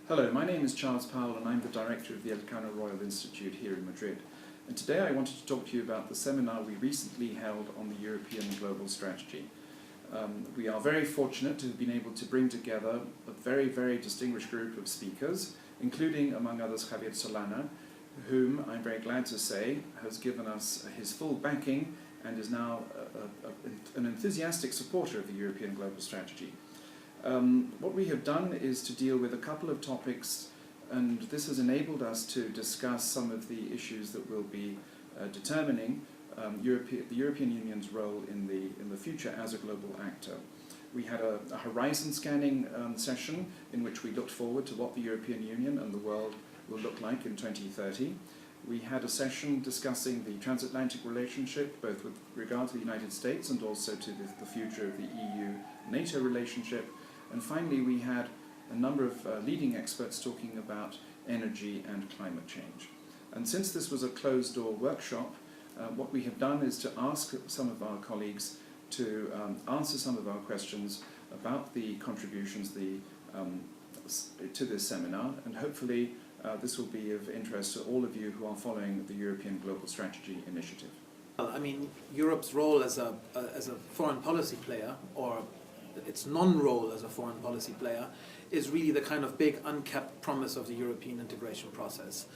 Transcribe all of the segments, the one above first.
Hello, my name is Charles Powell and I'm the director of the Elcano Royal Institute here in Madrid. And today I wanted to talk to you about the seminar we recently held on the European Global Strategy. We are very fortunate to have been able to bring together a very distinguished group of speakers, including, among others, Javier Solana, whom I'm very glad to say has given us his full backing and is now an enthusiastic supporter of the European Global Strategy. What we have done is to deal with a couple of topics, and this has enabled us to discuss some of the issues that will be determining the European Union's role in the future as a global actor. We had a horizon scanning session in which we looked forward to what the European Union and the world will look like in 2030. We had a session discussing the transatlantic relationship, both with regard to the United States and also to the future of the EU-NATO relationship. And finally, we had a number of leading experts talking about energy and climate change. And since this was a closed-door workshop, what we have done is to ask some of our colleagues to answer some of our questions about the contributions to this seminar, and hopefully this will be of interest to all of you who are following the European Global Strategy Initiative. I mean, Europe's role as a foreign policy player, or its non-role as a foreign policy player, is really the kind of big unkept promise of the European integration process.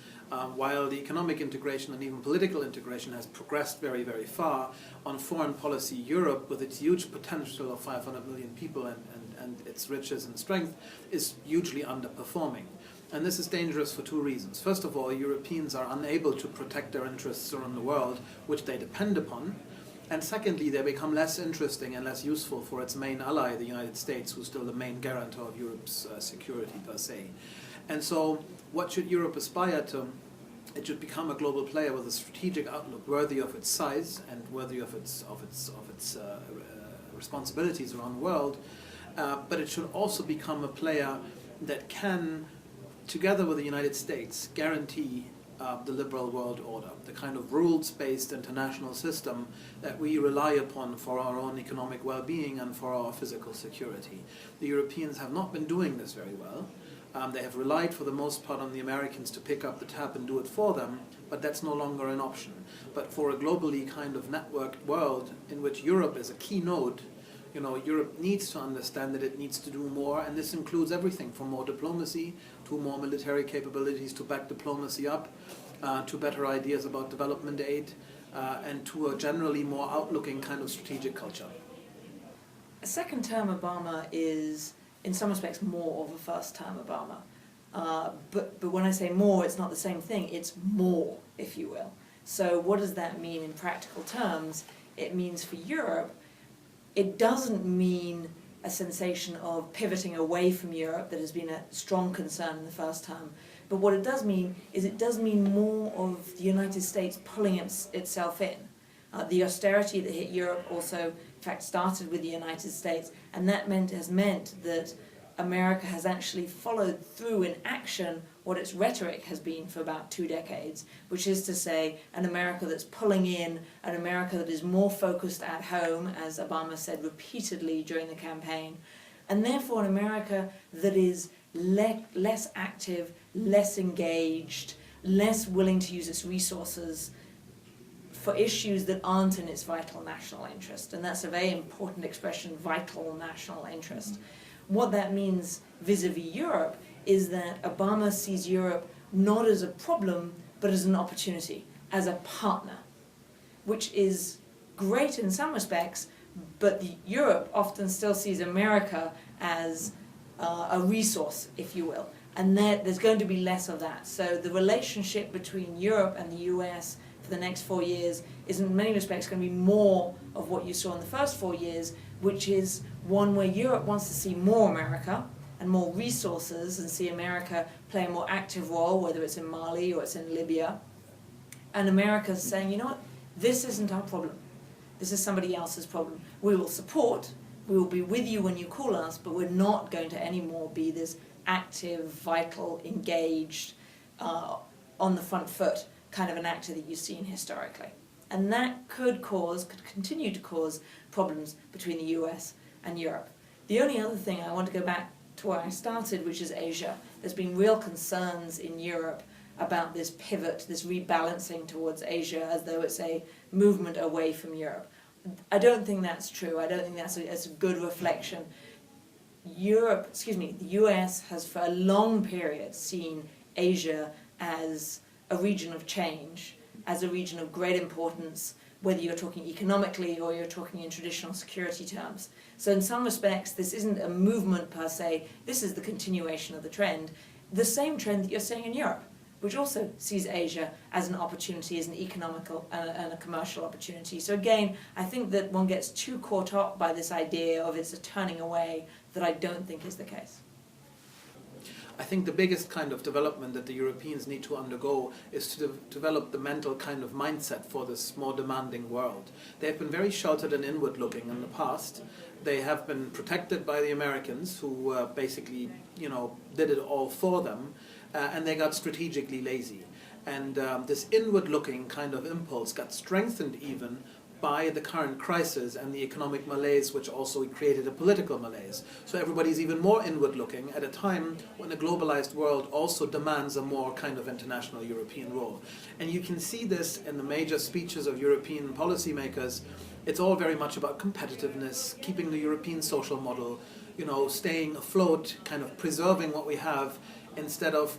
While the economic integration and even political integration has progressed very far, on foreign policy, Europe, with its huge potential of 500 million people and its riches and strength, is hugely underperforming. And this is dangerous for two reasons. First of all, Europeans are unable to protect their interests around the world, which they depend upon. And secondly, they become less interesting and less useful for its main ally, the United States, who's still the main guarantor of Europe's security per se. And so, what should Europe aspire to? It should become a global player with a strategic outlook worthy of its size and worthy of its responsibilities around the world. But it should also become a player that can, together with the United States, guarantee the liberal world order, the kind of rules-based international system that we rely upon for our own economic well-being and for our physical security. The Europeans have not been doing this very well. They have relied for the most part on the Americans to pick up the tab and do it for them, but that's no longer an option. But for a globally kind of networked world in which Europe is a key node, Europe needs to understand that it needs to do more, and this includes everything from more diplomacy to more military capabilities to back diplomacy up, to better ideas about development aid, and to a generally more outlooking kind of strategic culture. A second term Obama is, in some respects, more of a first term Obama. But when I say more, it's not the same thing, it's more, if you will. So what does that mean in practical terms? It means for Europe, it doesn't mean a sensation of pivoting away from Europe that has been a strong concern in the first term. But what it does mean is it does mean more of the United States pulling itself in. The austerity that hit Europe also, in fact, started with the United States, and that has meant that America has actually followed through in action what its rhetoric has been for about 2 decades, which is to say an America that's pulling in, an America that is more focused at home, as Obama said repeatedly during the campaign, and therefore an America that is less active, less engaged, less willing to use its resources for issues that aren't in its vital national interest. And that's a very important expression, vital national interest. What that means vis-a-vis Europe is that Obama sees Europe not as a problem, but as an opportunity, as a partner, which is great in some respects, but Europe often still sees America as a resource, if you will. And there's going to be less of that. So the relationship between Europe and the US for the next 4 years is in many respects going to be more of what you saw in the first 4 years, which is one where Europe wants to see more America and more resources and see America play a more active role, whether it's in Mali or it's in Libya. And America's saying, you know what, this isn't our problem. This is somebody else's problem. We will support, we will be with you when you call us, but we're not going to anymore be this active, vital, engaged, on the front foot kind of an actor that you've seen historically. And that could continue to cause problems between the US and Europe. The only other thing I want to go back to where I started, which is Asia. There's been real concerns in Europe about this pivot, this rebalancing towards Asia, as though it's a movement away from Europe. I don't think that's true. I don't think that's a good reflection. The US has for a long period seen Asia as a region of change, as a region of great importance, whether you're talking economically or you're talking in traditional security terms. So in some respects, this isn't a movement per se, this is the continuation of the trend, the same trend that you're seeing in Europe, which also sees Asia as an opportunity, as an economical and a commercial opportunity. So again, I think that one gets too caught up by this idea of it's a turning away that I don't think is the case. I think the biggest kind of development that the Europeans need to undergo is to develop the mental kind of mindset for this more demanding world. They've been very sheltered and inward-looking in the past. They have been protected by the Americans, who basically, did it all for them, and they got strategically lazy. And this inward-looking kind of impulse got strengthened even by the current crisis and the economic malaise, which also created a political malaise. So everybody's even more inward-looking at a time when the globalized world also demands a more kind of international European role. And you can see this in the major speeches of European policymakers. It's all very much about competitiveness, keeping the European social model, staying afloat, kind of preserving what we have, instead of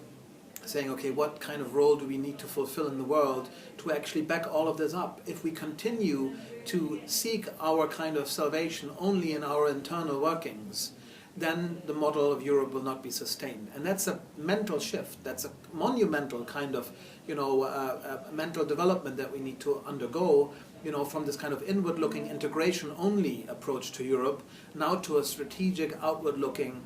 saying, okay, what kind of role do we need to fulfill in the world to actually back all of this up? If we continue to seek our kind of salvation only in our internal workings, then the model of Europe will not be sustained. And that's a mental shift. That's a monumental kind of, mental development that we need to undergo, from this kind of inward-looking integration-only approach to Europe, now to a strategic, outward-looking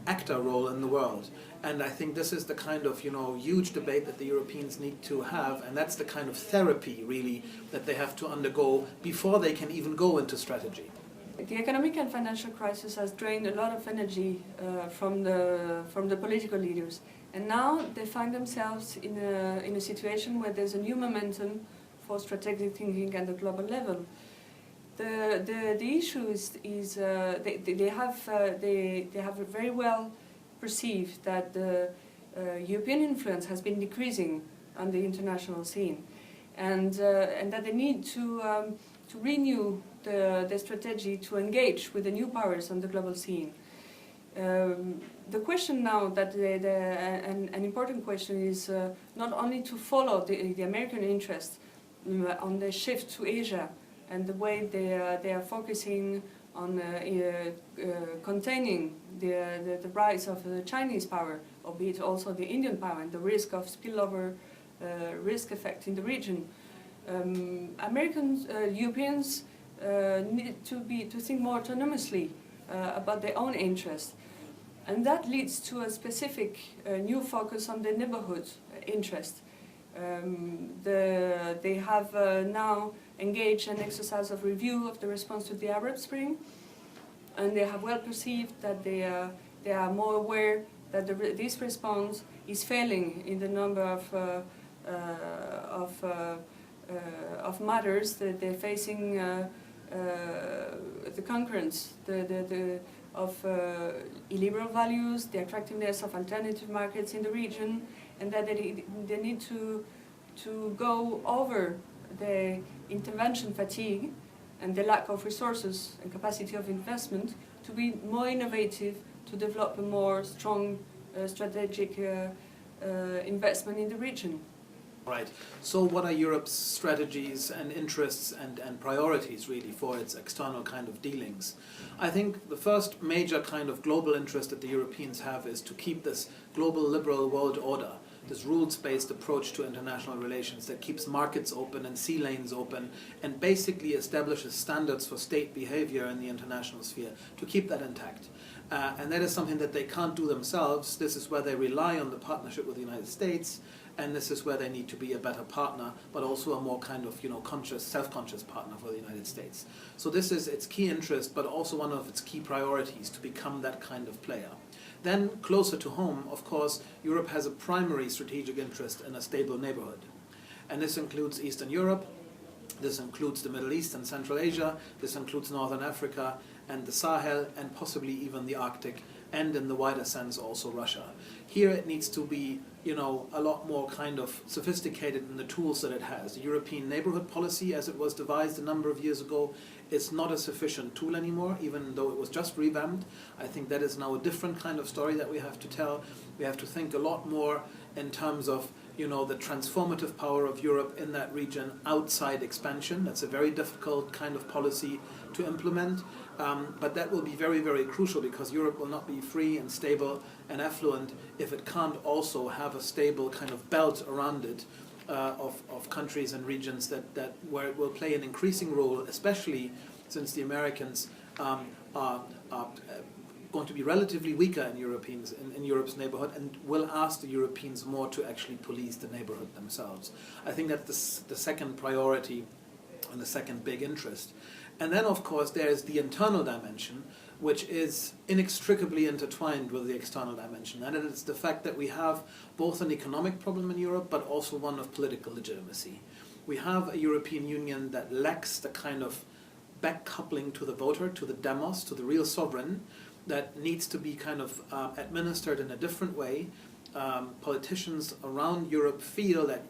actor role in the world. And I think this is the kind of, huge debate that the Europeans need to have, and that's the kind of therapy, really, that they have to undergo before they can even go into strategy. The economic and financial crisis has drained a lot of energy from the political leaders, and now they find themselves in a situation where there's a new momentum for strategic thinking at the global level. The issue is they have very well perceived that the European influence has been decreasing on the international scene, and that they need to renew the strategy to engage with the new powers on the global scene. The question now that an important question is not only to follow the American interest on the shift to Asia and the way they are focusing on containing the rise of the Chinese power, albeit also the Indian power, and the risk of spillover risk effect in the region. Europeans need to think more autonomously about their own interests, and that leads to a specific new focus on the neighborhood interest. They have now engaged in an exercise of review of the response to the Arab Spring, and they have well perceived that they are more aware that this response is failing in the number of matters that they're facing, the concurrence of illiberal values, the attractiveness of alternative markets in the region, and that they need to go over the intervention fatigue and the lack of resources and capacity of investment to be more innovative, to develop a more strong strategic investment in the region. Right. So what are Europe's strategies and interests and priorities really for its external kind of dealings? I think the first major kind of global interest that the Europeans have is to keep this global liberal world order, this rules-based approach to international relations that keeps markets open and sea lanes open and basically establishes standards for state behavior in the international sphere, to keep that intact. And that is something that they can't do themselves. This is where they rely on the partnership with the United States, and this is where they need to be a better partner, but also a more kind of, conscious, self-conscious partner for the United States. So this is its key interest, but also one of its key priorities, to become that kind of player. Then, closer to home, of course, Europe has a primary strategic interest in a stable neighborhood. And this includes Eastern Europe, this includes the Middle East and Central Asia, this includes Northern Africa and the Sahel, and possibly even the Arctic and in the wider sense also Russia. Here it needs to be, a lot more kind of sophisticated in the tools that it has. The European neighborhood policy, as it was devised a number of years ago, is not a sufficient tool anymore, even though it was just revamped. I think that is now a different kind of story that we have to tell. We have to think a lot more in terms of the transformative power of Europe in that region outside expansion. That's a very difficult kind of policy to implement, but that will be very, very crucial, because Europe will not be free and stable and affluent if it can't also have a stable kind of belt around it of countries and regions where it will play an increasing role, especially since the Americans are going to be relatively weaker in Europe's neighborhood, and will ask the Europeans more to actually police the neighborhood themselves. I think that's the second priority and the second big interest. And then, of course, there's the internal dimension, which is inextricably intertwined with the external dimension. And it is the fact that we have both an economic problem in Europe, but also one of political legitimacy. We have a European Union that lacks the kind of back coupling to the voter, to the demos, to the real sovereign, that needs to be kind of administered in a different way. Politicians around Europe feel that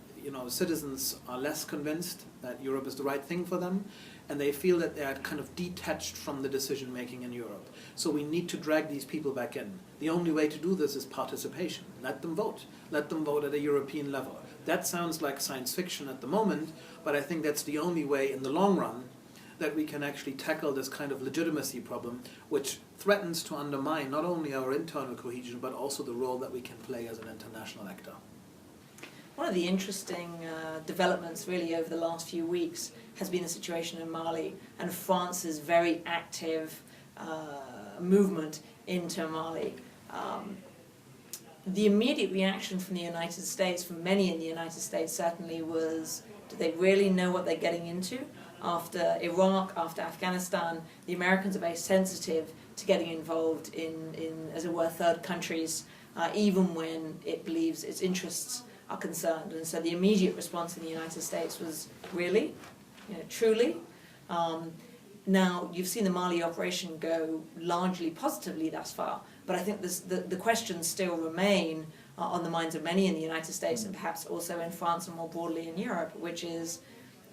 citizens are less convinced that Europe is the right thing for them, and they feel that they are kind of detached from the decision making in Europe. So we need to drag these people back in. The only way to do this is participation. Let them vote. Let them vote at a European level. That sounds like science fiction at the moment, but I think that's the only way in the long run that we can actually tackle this kind of legitimacy problem, which threatens to undermine not only our internal cohesion, but also the role that we can play as an international actor. One of the interesting developments really over the last few weeks has been the situation in Mali and France's very active movement into Mali. The immediate reaction from the United States, from many in the United States certainly, was, do they really know what they're getting into? After Iraq, after Afghanistan, the Americans are very sensitive to getting involved in as it were, third countries, even when it believes its interests are concerned. And so the immediate response in the United States was, really? Truly? Now, you've seen the Mali operation go largely positively thus far, but I think the questions still remain on the minds of many in the United States, and perhaps also in France and more broadly in Europe, which is,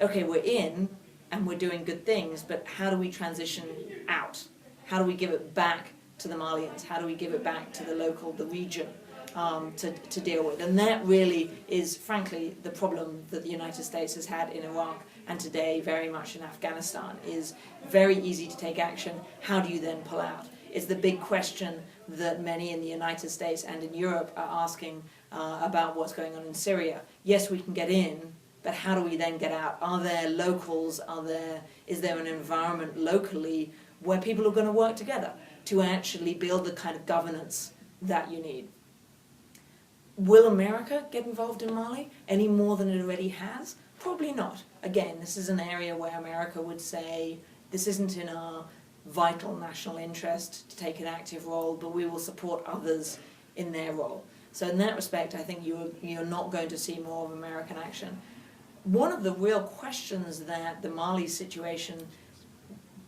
okay, we're in, and we're doing good things, but how do we transition out? How do we give it back to the Malians? How do we give it back to the region to deal with? And that really is, frankly, the problem that the United States has had in Iraq, and today very much in Afghanistan, is very easy to take action. How do you then pull out? It's the big question that many in the United States and in Europe are asking about what's going on in Syria. Yes, we can get in, but how do we then get out? Are there locals? Is there an environment locally where people are going to work together to actually build the kind of governance that you need? Will America get involved in Mali any more than it already has? Probably not. Again, this is an area where America would say, this isn't in our vital national interest to take an active role, but we will support others in their role. So in that respect, I think you're not going to see more of American action. One of the real questions that the Mali situation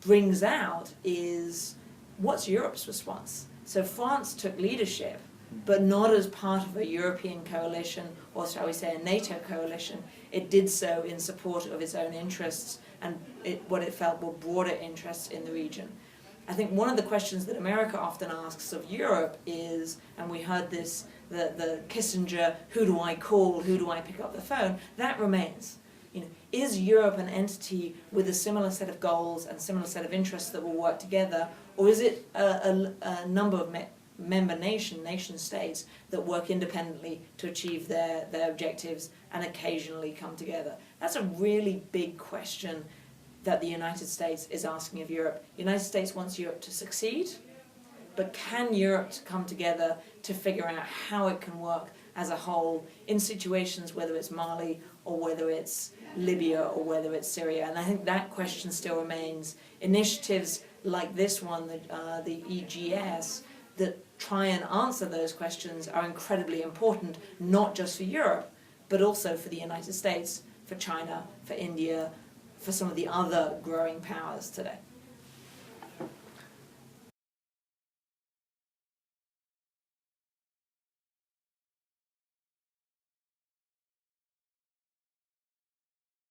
brings out is, what's Europe's response? So France took leadership, but not as part of a European coalition, or shall we say a NATO coalition. It did so in support of its own interests and what it felt were broader interests in the region. I think one of the questions that America often asks of Europe is, and we heard this, the Kissinger, who do I call, who do I pick up the phone, that remains. Is Europe an entity with a similar set of goals and similar set of interests that will work together, or is it a number of member nation states that work independently to achieve their objectives and occasionally come together? That's a really big question that the United States is asking of Europe. The United States wants Europe to succeed, but can Europe come together to figure out how it can work as a whole in situations, whether it's Mali or whether it's Libya or whether it's Syria? And I think that question still remains. Initiatives like this one, the EGS, that try and answer those questions are incredibly important, not just for Europe, but also for the United States, for China, for India, for some of the other growing powers today.